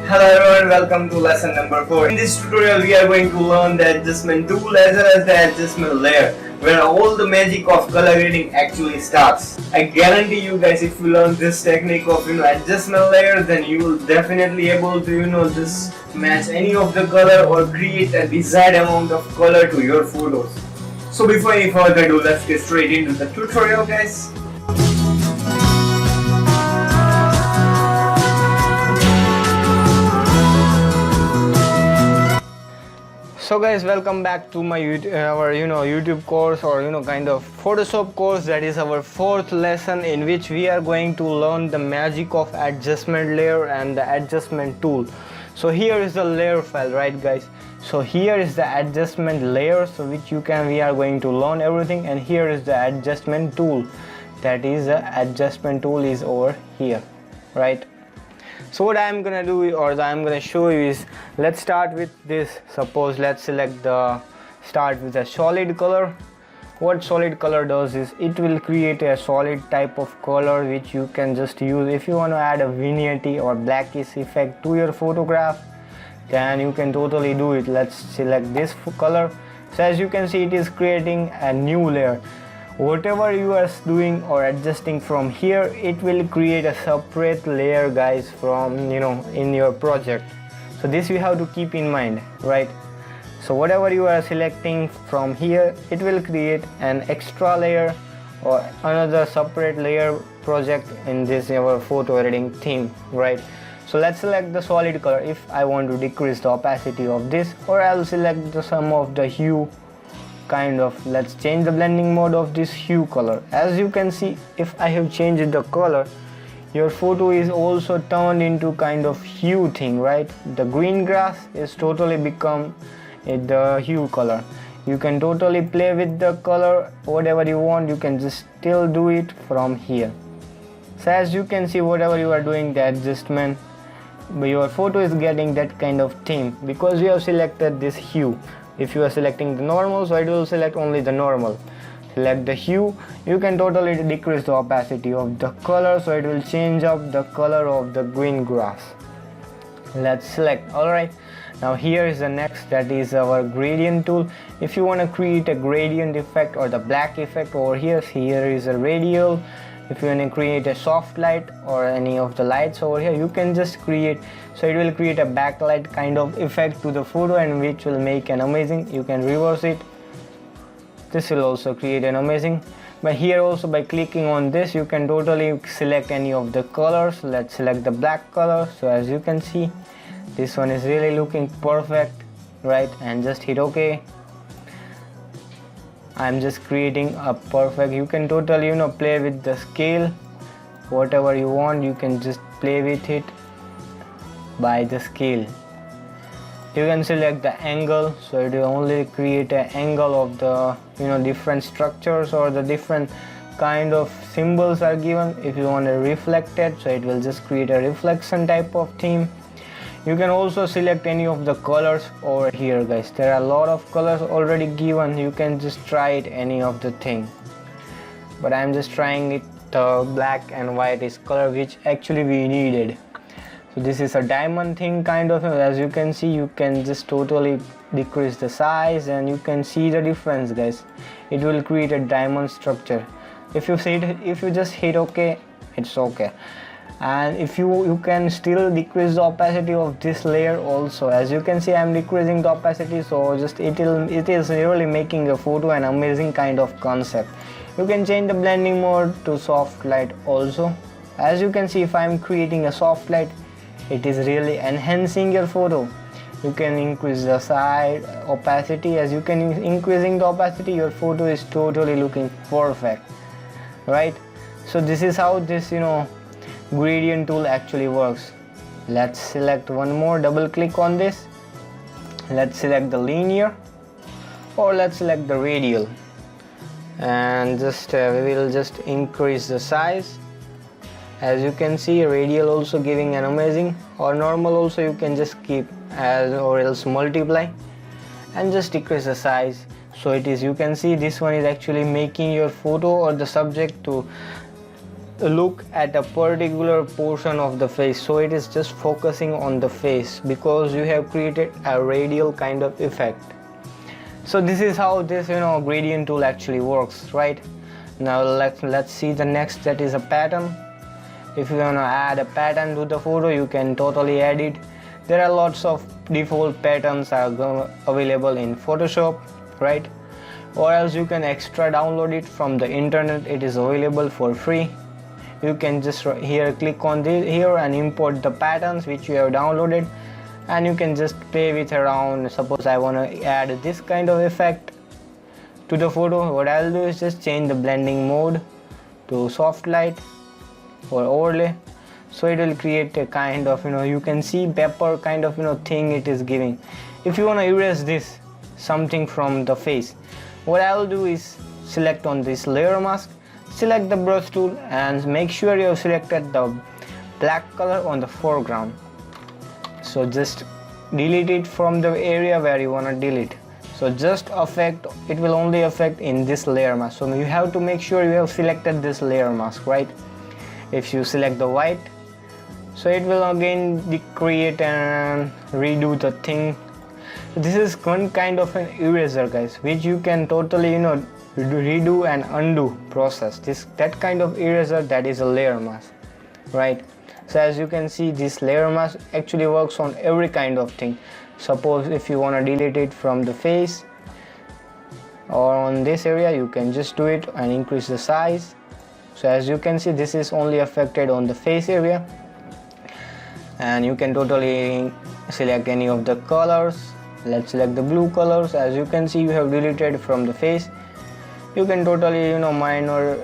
Hello everyone, welcome to lesson number 4. In this tutorial we are going to learn the adjustment tool as well as the adjustment layer, where all the magic of color grading actually starts. I guarantee you guys, if you learn this technique of adjustment layer, then you will definitely able to just match any of the color or create a desired amount of color to your photos. So before any further ado, let's get straight into the tutorial, guys. So guys, welcome back to my YouTube course, or kind of Photoshop course. That is our 4th lesson, in which we are going to learn the magic of adjustment layer and the adjustment tool. So here is the layer file, right guys? So here is the adjustment layer, so which we are going to learn everything, and here is the adjustment tool. That is the adjustment tool is over here, right? So what I'm gonna do, or I'm gonna show you, is let's start with this. Suppose let's start with a solid color. What solid color does is it will create a solid type of color which you can just use if you want to add a vignette or blackish effect to your photograph. Then you can totally do it. Let's select this color. So as you can see, it is creating a new layer. Whatever you are doing or adjusting from here, it will create a separate layer, guys, from in your project. So this you have to keep in mind, right? So whatever you are selecting from here, it will create an extra layer or another separate layer project in this our photo editing theme, right? So let's select the solid color. If I want to decrease the opacity of this, or I'll select some of the hue. Let's change the blending mode of this hue color. As you can see, if I have changed the color, your photo is also turned into kind of hue thing, right? The green grass is totally become the hue color. You can totally play with the color whatever you want. You can just still do it from here. So as you can see, whatever you are doing the adjustment, your photo is getting that kind of theme because you have selected this hue. If you are selecting the normal, so it will select only the normal. Select the hue, you can totally decrease the opacity of the color, so it will change up the color of the green grass. Let's select. Alright, now here is the next, that is our gradient tool. If you want to create a gradient effect or the black effect over here is a radial. If you want to create a soft light or any of the lights over here, you can just create. So it will create a backlight kind of effect to the photo, and which will make an amazing. You can reverse it. This will also create an amazing. But here also, by clicking on this, you can totally select any of the colors. Let's select the black color. So as you can see, this one is really looking perfect, right? And just hit OK. I'm just creating a perfect. You can totally play with the scale, whatever you want. You can just play with it by the scale. You can select the angle, so it will only create an angle of the different structures or the different kind of symbols are given. If you want to reflect it, so it will just create a reflection type of theme. You can also select any of the colors over here, guys. There are a lot of colors already given. You can just try it any of the thing, but I'm just trying it the black and white is color which actually we needed. So this is a diamond thing kind of. As you can see, you can just totally decrease the size and you can see the difference, guys. It will create a diamond structure. If you just hit OK, it's okay. And if you can still decrease the opacity of this layer also. As you can see, I'm decreasing the opacity, so just it is really making a photo an amazing kind of concept. You can change the blending mode to soft light also. As you can see, if I'm creating a soft light, it is really enhancing your photo. You can increase the size opacity. As you can increasing the opacity, your photo is totally looking perfect, right? So this is how this gradient tool actually works. Let's select one more, double click on this. Let's select the linear, or let's select the radial, and just we will just increase the size. As you can see, radial also giving an amazing, or normal also you can just keep as, or else multiply and just decrease the size. So it is, you can see this one is actually making your photo or the subject to look at a particular portion of the face, so it is just focusing on the face because you have created a radial kind of effect. So this is how this gradient tool actually works, right? Now let's see the next, that is a pattern. If you want to add a pattern to the photo, you can totally add it. There are lots of default patterns are available in Photoshop, right? Or else you can extra download it from the internet. It is available for free. You can just here click on this here and import the patterns which you have downloaded, and you can just play with around. Suppose I want to add this kind of effect to the photo. What I'll do is just change the blending mode to soft light or overlay, so it will create a kind of you can see pepper kind of thing it is giving. If you want to erase this something from the face, what I will do is select on this layer mask, select the brush tool, and make sure you have selected the black color on the foreground. So just delete it from the area where you want to delete. So just affect, it will only affect in this layer mask. So you have to make sure you have selected this layer mask, right? If you select the white, so it will again create and redo the thing. This is one kind of an eraser, guys, which you can totally redo and undo process. That kind of eraser, that is a layer mask, right? So as you can see, this layer mask actually works on every kind of thing. Suppose if you want to delete it from the face or on this area, you can just do it and increase the size. So as you can see, this is only affected on the face area, and you can totally select any of the colors. Let's select the blue colors. As you can see, you have deleted from the face. You can totally minor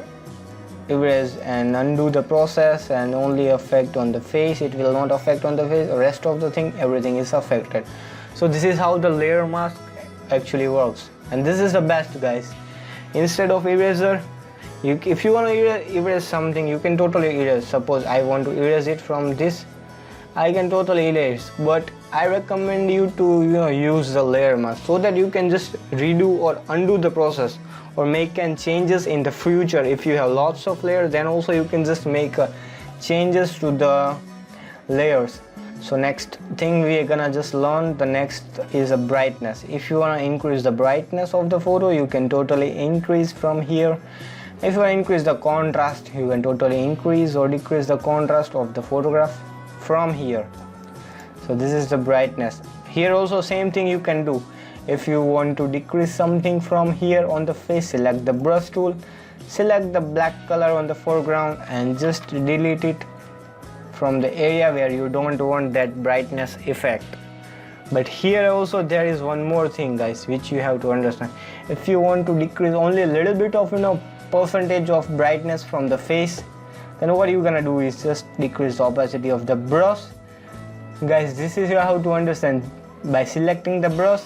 erase and undo the process and only affect on the face. It will not affect on the face. The rest of the thing, everything is affected. So this is how the layer mask actually works, and this is the best, guys. Instead of eraser, if you want to erase something, you can totally erase. Suppose I want to erase it from this, I can totally erase, but I recommend you to use the layer mask so that you can just redo or undo the process or make changes in the future. If you have lots of layers, then also you can just make changes to the layers. So next thing we are gonna just learn, the next is a brightness. If you want to increase the brightness of the photo, you can totally increase from here. If you want to increase the contrast, you can totally increase or decrease the contrast of the photograph from here. So this is the brightness. Here also same thing you can do. If you want to decrease something from here on the face, select the brush tool, select the black color on the foreground, and just delete it from the area where you don't want that brightness effect. But here also there is one more thing, guys, which you have to understand. If you want to decrease only a little bit of percentage of brightness from the face, then what you're gonna do is just decrease the opacity of the brush. Guys, this is how to understand. By selecting the brush,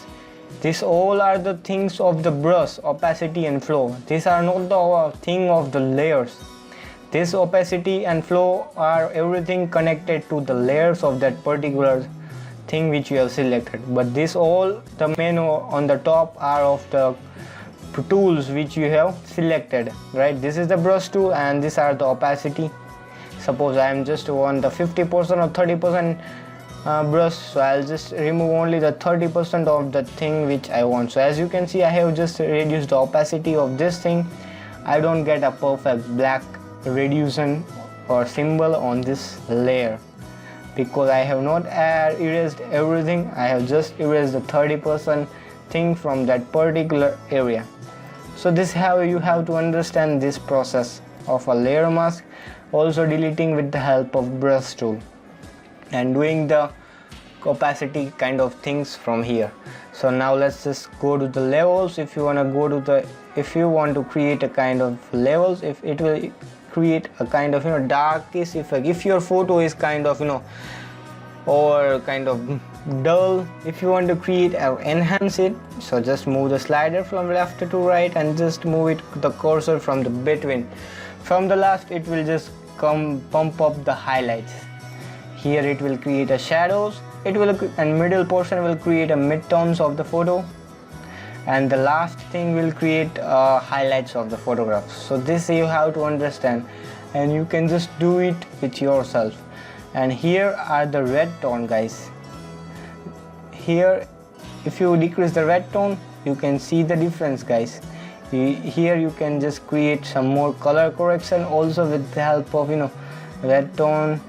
these all are the things of the brush, opacity and flow. These are not the thing of the layers. This opacity and flow are everything connected to the layers of that particular thing which you have selected. But this all, the menu on the top, are of the tools which you have selected, right? This is the brush tool and these are the opacity. Suppose I am just want the 50% or 30% brush, so I'll just remove only the 30% of the thing which I want. So as you can see, I have just reduced the opacity of this thing. I don't get a perfect black reduction or symbol on this layer because I have not erased everything. I have just erased the 30% thing from that particular area. So this is how you have to understand this process of a layer mask, also deleting with the help of brush tool and doing the opacity kind of things from here. So now let's just go to the levels. If you want to go to the, if you want to create a kind of levels, if it will create a kind of darkish effect. If your photo is kind of or kind of dull, if you want to create or enhance it, so just move the slider from left to right and just move it the cursor from the between. From the last, it will just pump up the highlights. Here it will create a shadows, it will, and middle portion will create a midtones of the photo, and the last thing will create highlights of the photograph. So this you have to understand. and you can just do it with yourself. And here are the red tone, guys. Here if you decrease the red tone, you can see the difference, guys. Here you can just create some more color correction also with the help of red tone.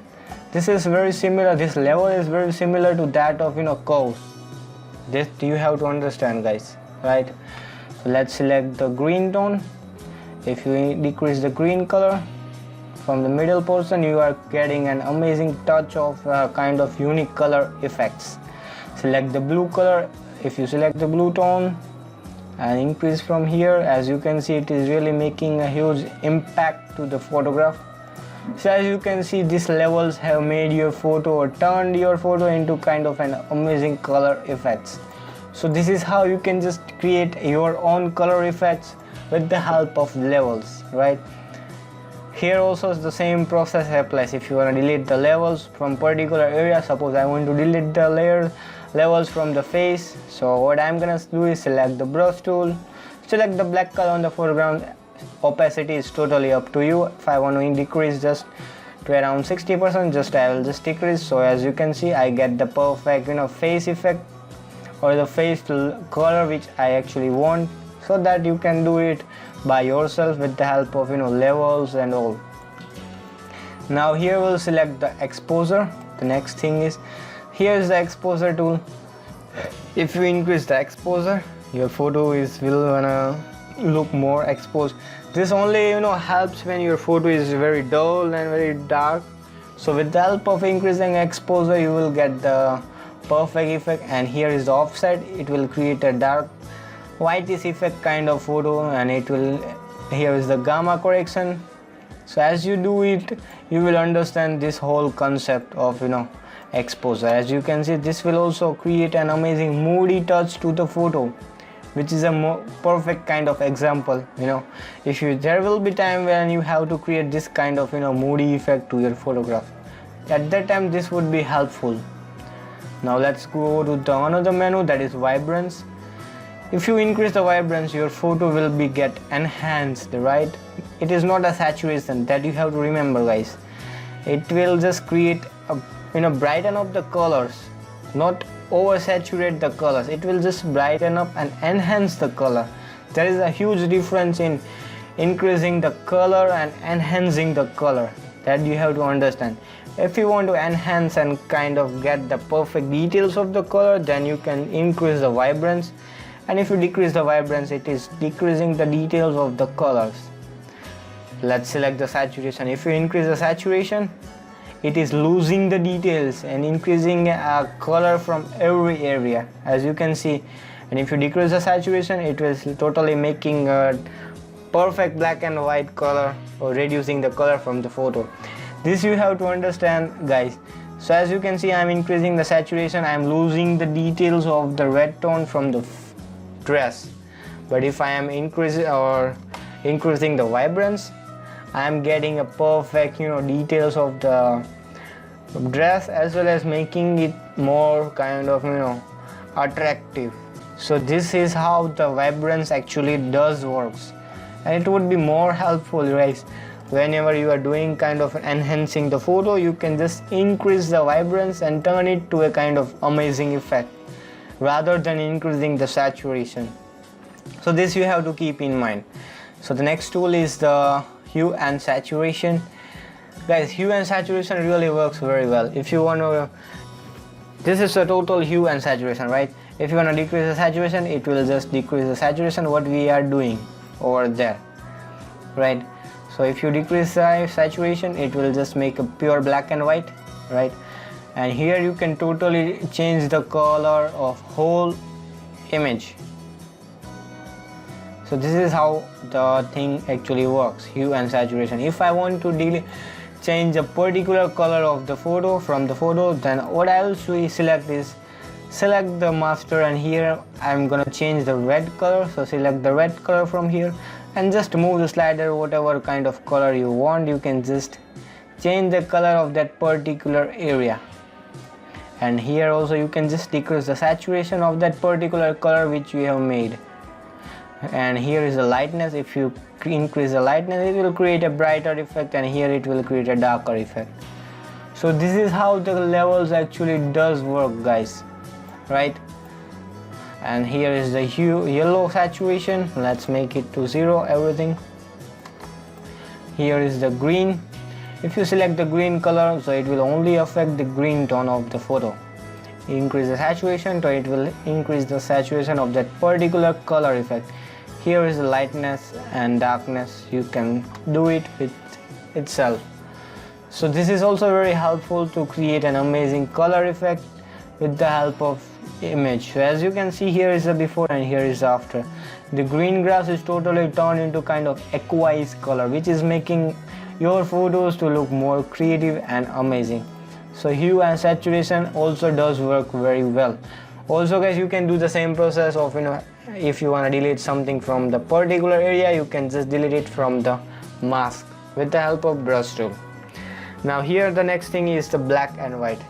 This is very similar, this level is very similar to that of curves. This you have to understand, guys, right? So let's select the green tone. If you decrease the green color from the middle portion, you are getting an amazing touch of kind of unique color effects. Select the blue color. If you select the blue tone and increase from here, as you can see, it is really making a huge impact to the photograph. So as you can see, these levels have made your photo or turned your photo into kind of an amazing color effects. So this is how you can just create your own color effects with the help of levels, right? Here also the same process applies. If you want to delete the levels from particular area, suppose I want to delete the levels from the face, so what I'm gonna do is select the brush tool, select the black color on the foreground. Opacity is totally up to you. If I want to decrease just to around 60%, I will just decrease. So as you can see, I get the perfect face effect or the face color which I actually want. So that you can do it by yourself with the help of levels and all. Now here we'll select the exposure. The next thing is, here's the exposure tool. If you increase the exposure, your photo will gonna look more exposed. This only helps when your photo is very dull and very dark. So with the help of increasing exposure, you will get the perfect effect. And here is the offset. It will create a dark whitish effect kind of photo, and here is the gamma correction. So as you do it, you will understand this whole concept of exposure. As you can see, this will also create an amazing moody touch to the photo, which is a perfect kind of example. There will be time when you have to create this kind of moody effect to your photograph. At that time this would be helpful. Now let's go to the another menu, that is Vibrance. If you increase the vibrance, your photo will get enhanced, right? It is not a saturation, that you have to remember, guys. It will just create a brighten up the colors, not oversaturate the colors. It will just brighten up and enhance the color. There is a huge difference in increasing the color and enhancing the color, that you have to understand. If you want to enhance and kind of get the perfect details of the color, then you can increase the vibrance. And if you decrease the vibrance, it is decreasing the details of the colors. Let's select the saturation. If you increase the saturation, it is losing the details and increasing a color from every area, as you can see. And if you decrease the saturation, it is totally making a perfect black and white color or reducing the color from the photo. This you have to understand, guys. So as you can see, I'm increasing the saturation, I'm losing the details of the red tone from the dress. But if I am increasing the vibrance, I am getting a perfect details of the dress, as well as making it more kind of attractive. So this is how the vibrance actually does works, and it would be more helpful, guys. Whenever you are doing kind of enhancing the photo, you can just increase the vibrance and turn it to a kind of amazing effect rather than increasing the saturation. So this you have to keep in mind. So the next tool is the Hue and Saturation. Guys, Hue and Saturation really works very well. If you want to, this is a total hue and saturation, right? If you want to decrease the saturation, it will just decrease the saturation, what we are doing over there, right? So if you decrease the saturation, it will just make a pure black and white, right? And here you can totally change the color of whole image. So this is how the thing actually works, hue and saturation. If I want to change a particular color of the photo from the photo, then what I will select is select the master, and here I'm gonna change the red color. So select the red color from here and just move the slider whatever kind of color you want. You can just change the color of that particular area. And here also you can just decrease the saturation of that particular color which you have made. And here is the lightness. If you increase the lightness, it will create a brighter effect, and here it will create a darker effect. So this is how the levels actually does work, guys, right? And here is the hue yellow saturation. Let's make it to 0 everything. Here is the green. If you select the green color, so it will only affect the green tone of the photo. Increase the saturation, so it will increase the saturation of that particular color effect. Here is the lightness and darkness, you can do it with itself. So this is also very helpful to create an amazing color effect with the help of image. So as you can see, here is the before and here is the after. The green grass is totally turned into kind of aqueous color, which is making your photos to look more creative and amazing. So hue and saturation also does work very well. Also guys, you can do the same process of, if you want to delete something from the particular area, you can just delete it from the mask with the help of brush tool. Now here the next thing is the black and white.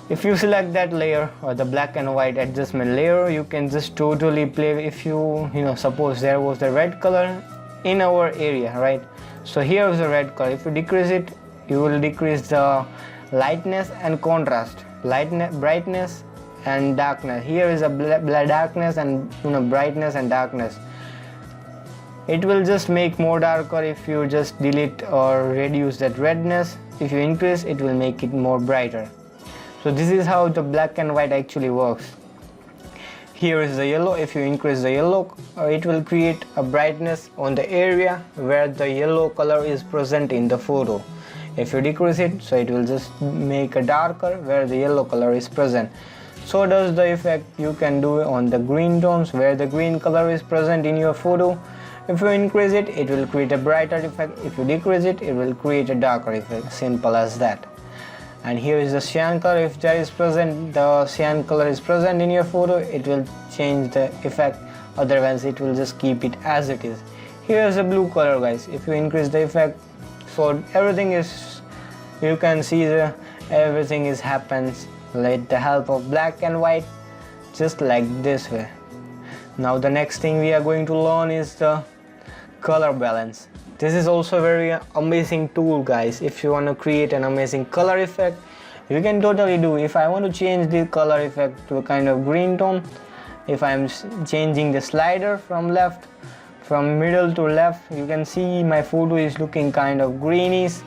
If you select that layer or the black and white adjustment layer, you can just totally play. If you suppose there was the red color in our area, right? So here is the red color. If you decrease it, you will decrease the lightness and contrast, brightness and darkness. Here is a darkness and brightness and darkness. It will just make more darker if you just delete or reduce that redness. If you increase, it will make it more brighter. So this is how the black and white actually works. Here is the yellow. If you increase the yellow, it will create a brightness on the area where the yellow color is present in the photo. If you decrease it, so it will just make a darker where the yellow color is present. So does the effect you can do on the green tones where the green color is present in your photo. If you increase it, it will create a brighter effect. If you decrease it, it will create a darker effect. Simple as that. And here is the cyan color. If there is present, the cyan color is present in your photo, it will change the effect. Otherwise, it will just keep it as it is. Here is the blue color, guys. If you increase the effect, so everything is, you can see everything is happens with the help of black and white, just like this way. Now the next thing we are going to learn is the color balance. This is also a very amazing tool, guys. If you want to create an amazing color effect, you can totally do. If I want to change the color effect to a kind of green tone, if I'm changing the slider from middle to left, you can see my photo is looking kind of greenish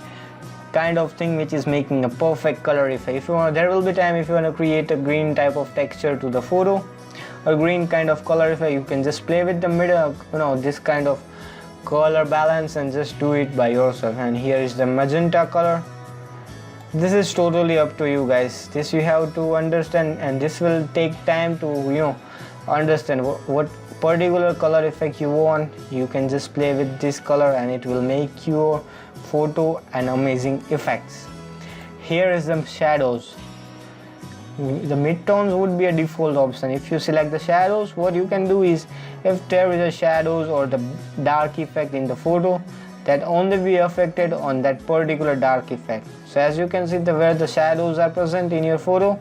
kind of thing, which is making a perfect color effect. If you want, there will be time if you want to create a green type of texture to the photo, a green kind of color effect, you can just play with the middle, this kind of color balance and just do it by yourself. And here is the magenta color. This is totally up to you, guys. This you have to understand, and this will take time to understand what particular color effect you want. You can just play with this color and it will make your photo an amazing effects. Here is the shadows. The midtones would be a default option. If you select the shadows, what you can do is, if there is a shadows or the dark effect in the photo, that only be affected on that particular dark effect. So as you can see, where the shadows are present in your photo,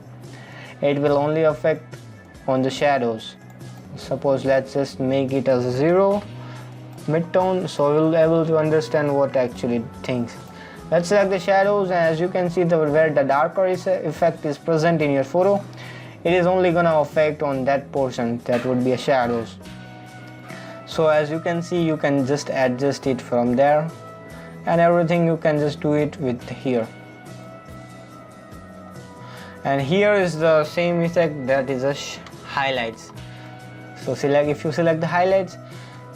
it will only affect on the shadows. Suppose let's just make it as 0 midtone, so you'll be able to understand what actually things. Let's select the shadows, and as you can see, where the darker effect is present in your photo, it is only gonna affect on that portion, that would be a shadows. So as you can see, you can just adjust it from there, and everything you can just do it with here. And here is the same effect, that is a highlights. So if you select the highlights,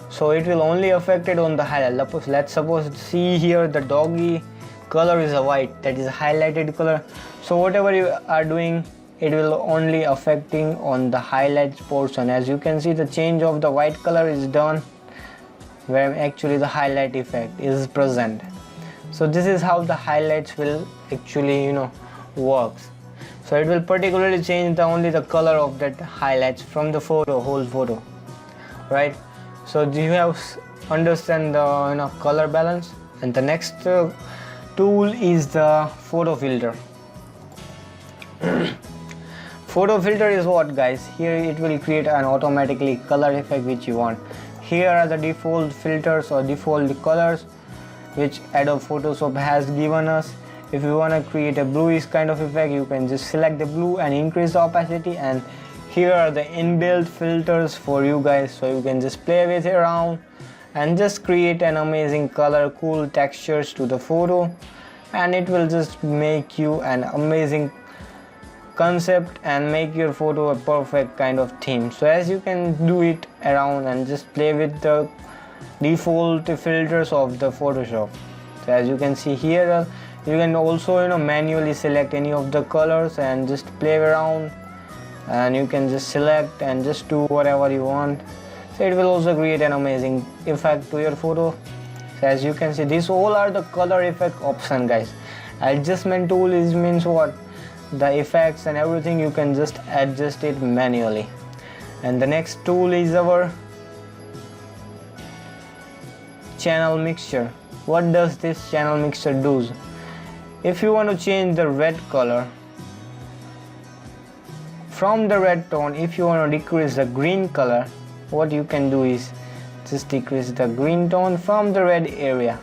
so it will only affect it on the highlight. Let's suppose see here the doggy color is a white, that is a highlighted color. So whatever you are doing, it will only affecting on the highlights portion. As you can see, the change of the white color is done where actually the highlight effect is present. So this is how the highlights will actually works. So it will particularly change only the color of that highlights from the whole photo, right? So you have understand the color balance. And the next tool is the photo filter. Photo filter is what, guys? Here it will create an automatically color effect which you want. here are the default filters or default colors which Adobe Photoshop has given us. If you want to create a bluish kind of effect, you can just select the blue and increase the opacity, and here are the inbuilt filters for you guys, so you can just play with it around and just create an amazing color, cool textures to the photo, and it will just make you an amazing concept and make your photo a perfect kind of theme. So as you can do it around and just play with the default filters of the Photoshop. So as you can see here, you can also manually select any of the colors and just play around, and you can just select and just do whatever you want. So it will also create an amazing effect to your photo. So as you can see, these all are the color effect option, guys. Adjustment tool means what? The effects and everything, you can just adjust it manually. And the next tool is our channel mixture. What does this channel mixture do? If you want to change the red color from the red tone, if you want to decrease the green color, what you can do is just decrease the green tone from the red area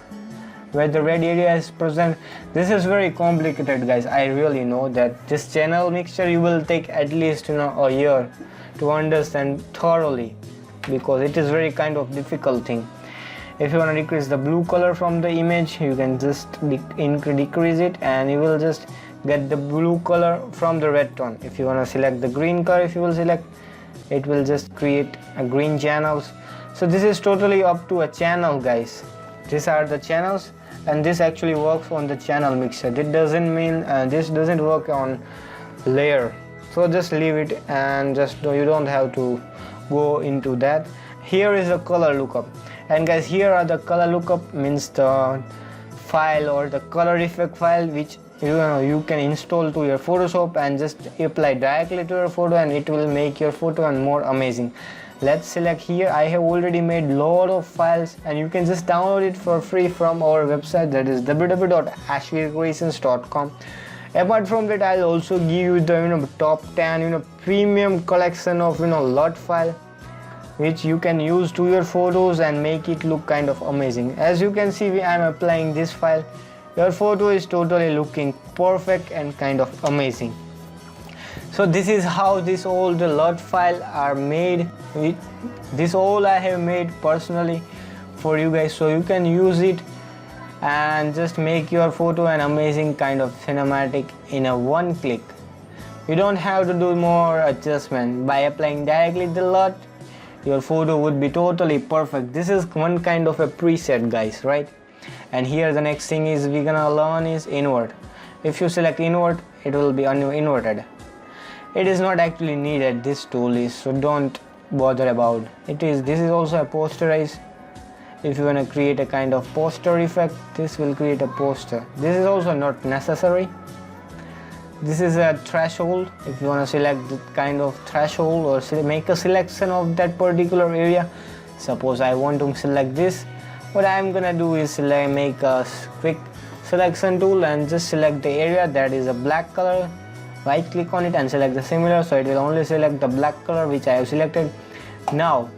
where the red area is present. This is very complicated, guys. I really know that this channel mixture you will take at least a year to understand thoroughly, because it is very kind of difficult thing. If you want to decrease the blue color from the image, you can just decrease it and you will just get the blue color from the red tone. If you want to select the green color, if you will select, it will just create a green channels. So this is totally up to a channel, guys. These are the channels, and this actually works on the channel mixture. It doesn't mean this doesn't work on layer. So just leave it and just you don't have to go into that. Here is a color lookup, and guys, here are the color lookup, means the file or the color effect file which you can install to your Photoshop and just apply directly to your photo, and it will make your photo more amazing. Let's select here. I have already made lot of files, and you can just download it for free from our website, that is www.ashvircreations.com. Apart from that, I'll also give you the top 10 premium collection of LUT file which you can use to your photos and make it look kind of amazing. As you can see, I'm applying this file. Your photo is totally looking perfect and kind of amazing. So this is how all the LUT file are made. This all I have made personally for you guys, so you can use it and just make your photo an amazing kind of cinematic in a one click. You don't have to do more adjustment. By applying directly the LUT, your photo would be totally perfect. This is one kind of a preset, guys, right? And here the next thing is we're gonna learn is invert. If you select invert, it will be inverted. It is not actually needed, this tool is, so don't bother about it. This is also a posterize. If you want to create a kind of poster effect, this will create a poster. This is also not necessary. This is a threshold. If you want to select the kind of threshold or make a selection of that particular area, suppose I want to select this, what I'm gonna do is make a quick selection tool and just select the area that is a black color. Right click on it and select the similar, so it will only select the black color which I have selected. Now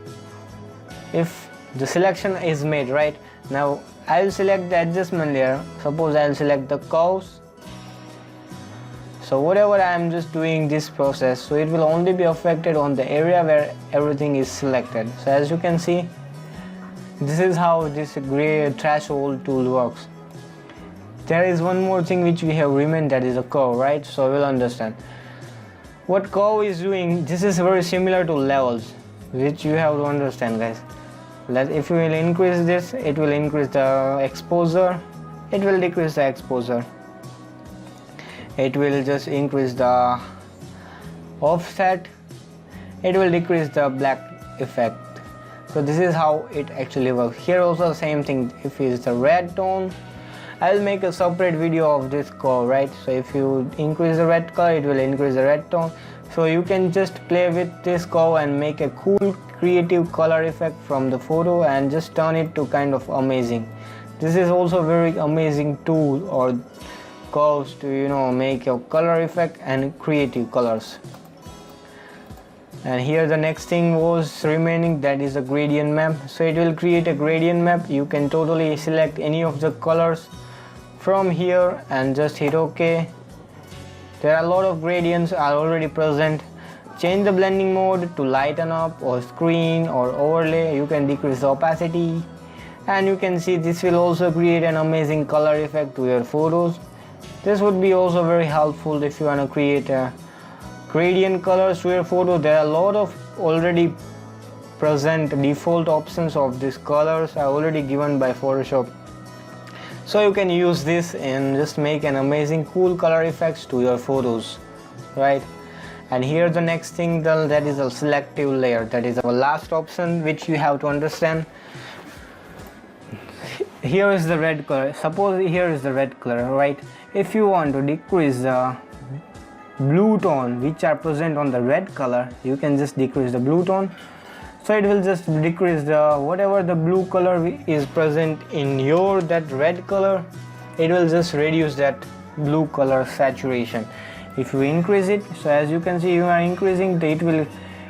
if the selection is made, right, now I will select the adjustment layer. Suppose I will select the curves. So whatever I am just doing this process, so it will only be affected on the area where everything is selected. So as you can see, this is how this gray threshold tool works. There is one more thing which we have remained, that is a curve, right? So we'll understand what curve is doing. This is very similar to levels, which you have to understand, guys. If you will increase this, it will increase the exposure, it will decrease the exposure, it will just increase the offset, it will decrease the black effect. So this is how it actually works. Here also the same thing. If it is the red tone, I will make a separate video of this curve, right? So if you increase the red color, it will increase the red tone. So you can just play with this curve and make a cool creative color effect from the photo and just turn it to kind of amazing. This is also very amazing tool or curves to make your color effect and creative colors. And here the next thing was remaining, that is a gradient map. So it will create a gradient map. You can totally select any of the colors from here and just hit OK. There are a lot of gradients are already present. Change the blending mode to lighten up or screen or overlay. You can decrease the opacity, and you can see this will also create an amazing color effect to your photos. This would be also very helpful if you want to create a gradient colors to your photo. There are a lot of already present default options of these colors are already given by Photoshop, so you can use this and just make an amazing cool color effects to your photos, right? And here the next thing, that is a selective layer. That is our last option which you have to understand. Here is the red color. Suppose here is the red color, right? If you want to decrease the blue tone which are present on the red color, you can just decrease the blue tone. So it will just decrease the whatever the blue color is present in your that red color, it will just reduce that blue color saturation. If you increase it, so as you can see you are increasing it will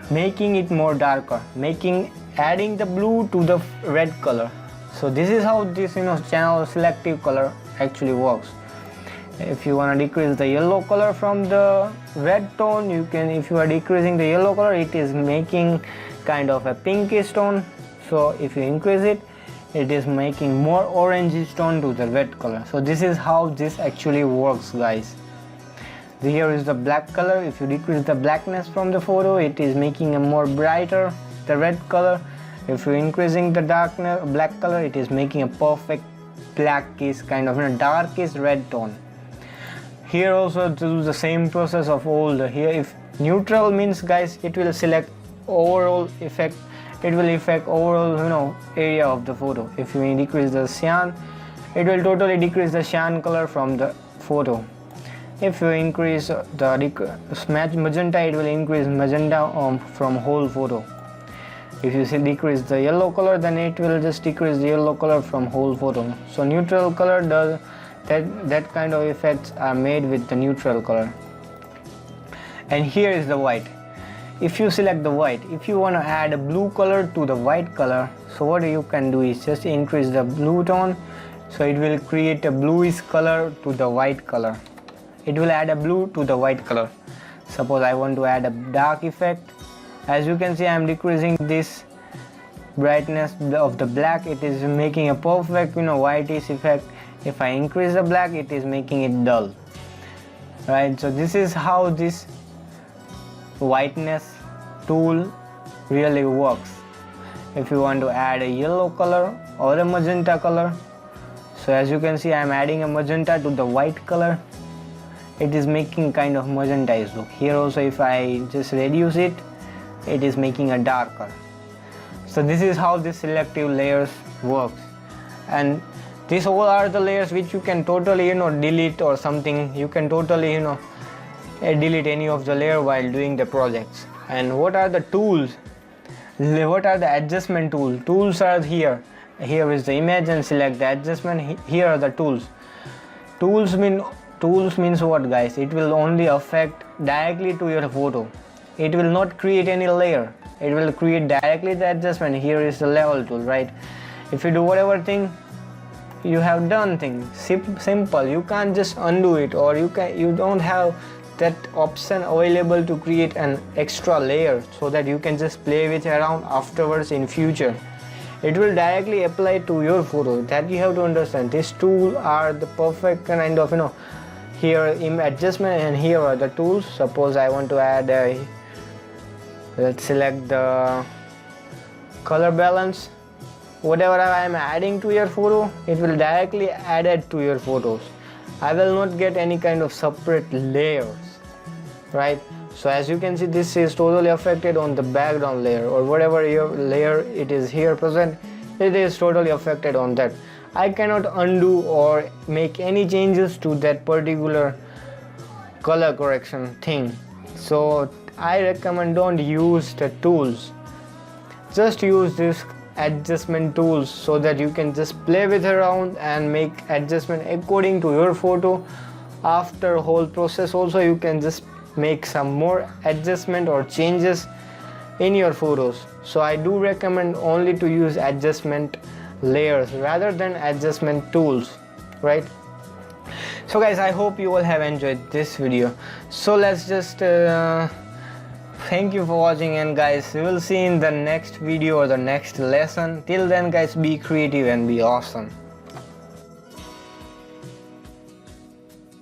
making it more darker, adding the blue to the red color. So this is how this channel selective color actually works. If you want to decrease the yellow color from the red tone, you can. If you are decreasing the yellow color, it is making kind of a pinkish tone. So if you increase it, it is making more orangish tone to the red color. So this is how this actually works, guys. Here is the black color. If you decrease the blackness from the photo, it is making a more brighter the red color. If you're increasing the darkness black color, it is making a perfect blackish kind of darkish red tone. Here also do the same process of all the here. If neutral means, guys, it will select overall effect. It will affect overall area of the photo. If you decrease the cyan, it will totally decrease the cyan color from the photo. If you increase the magenta, it will increase magenta from whole photo. If you decrease the yellow color, then it will just decrease the yellow color from whole photo. So neutral color does that kind of effects are made with the neutral color. And here is the white. If you select the white, if you want to add a blue color to the white color, so what you can do is just increase the blue tone, so it will create a bluish color to the white color. It will add a blue to the white color. Suppose I want to add a dark effect. As you can see, I am decreasing this brightness of the black. It is making a perfect whitish effect. If I increase the black, it is making it dull, right? So this is how this whiteness tool really works. If you want to add a yellow color or a magenta color, so as you can see, I am adding a magenta to the white color. It is making kind of magenta look. Here also, if I just reduce it, it is making a darker. So this is how the selective layers works. And these all are the layers which you can totally delete or something. You can totally delete any of the layer while doing the projects. And what are the tools? What are the adjustment tools? Tools are here. Here is the image and select the adjustment. Here are the tools. Tools means what, guys? It will only affect directly to your photo. It will not create any layer. It will create directly the adjustment. Here is the level tool, right? If you do whatever thing you have done thing simple, you can't just undo it, or you don't have that option available to create an extra layer so that you can just play with around afterwards in future. It will directly apply to your photo. That you have to understand. These tools are the perfect kind of here adjustment, and here are the tools. Suppose I want to add let's select the color balance. Whatever I am adding to your photo, it will directly add it to your photos. I will not get any kind of separate layers, right? So as you can see, this is totally affected on the background layer, or whatever your layer it is here present, it is totally affected on that. I cannot undo or make any changes to that particular color correction thing. So I recommend don't use the tools. Just use this adjustment tools so that you can just play with around and make adjustment according to your photo. After whole process also, you can just make some more adjustment or changes in your photos. So I do recommend only to use adjustment layers rather than adjustment tools, right? So guys, I hope you all have enjoyed this video. So let's just thank you for watching, and guys, we will see in the next video or the next lesson. Till then guys, be creative and be awesome.